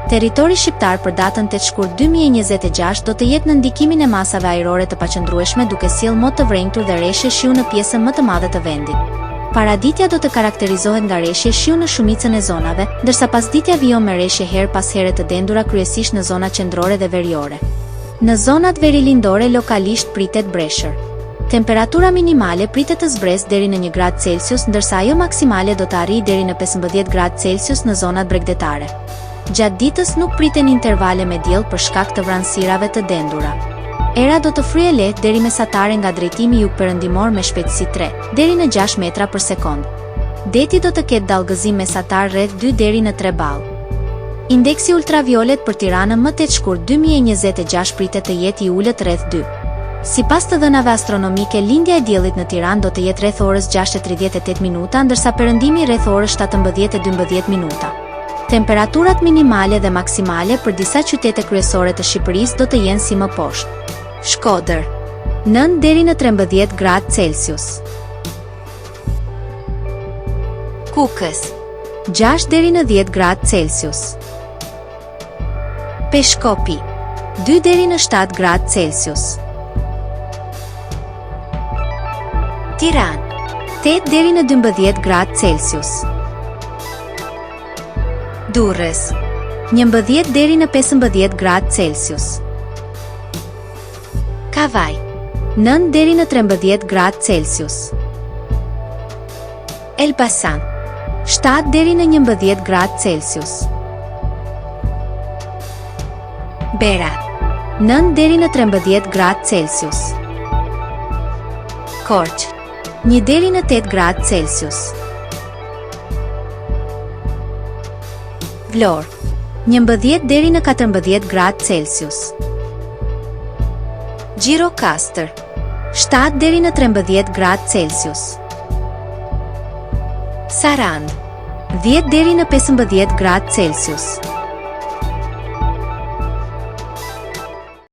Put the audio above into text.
Territori shqiptar për datën 8 shkurt 2026 do të jetë në ndikimin e masave ajrore të paqëndrueshme duke sjellë mot të vrenjtur dhe reshje shiu në pjesën më të madhe të vendit. Paraditja do të karakterizohet nga reshje shiu në shumicën e zonave, ndërsa pasditja vijon me reshje her pas here të dendura kryesisht në zonat qendrore dhe veriore. Në zonat verilindore lokalisht pritet breshër. Temperatura minimale pritet të zbresë deri në 1 gradë Celsius, ndërsa ajo maksimale do të arrijë deri në 15 gradë Celsius në zonat bregdetare. Gjatë ditës nuk priten intervale me diell për shkak të vranësirave të dendura. Era do të fryejë lehtë deri mesatare nga drejtimi jug-perëndimor me shpejtësi 3 deri në 6 metra për sekond. Deti do të ketë dallgëzim mesatar rreth 2 deri në 3 ballë. Indeksi ultraviolet për Tiranën më 8 shkurt 2026 pritet të jetë i ulët rreth 2. Sipas të dhënave astronomike, lindja e diellit në Tiranë do të jetë rreth orës 6:38 minuta, ndërsa perëndimi rreth orës 17:12 minuta. Temperaturat minimale dhe maksimale për disa qytete kryesore të Shqipërisë do të jenë si më poshtë. Shkodër 9 deri në 13 gradë Celsius. Kukës 6 deri në 10 gradë Celsius. Peshkopi 2 deri në 7 gradë Celsius. Tiranë 8 deri në 12 gradë Celsius. Durrës 11 deri në 15 gradë Celsius. Kavaj 9 deri në 13 gradë Celsius. Elbasan 7 deri në 11 gradë Celsius. Berat 9 deri në 13 gradë Celsius. Korçë 1 deri në 8 gradë Celsius. Vlorë 11 deri në 14 gradë Celsius. Gjirokastër 7 deri në 13 gradë Celsius. Sarandë 10 deri në 15 gradë Celsius.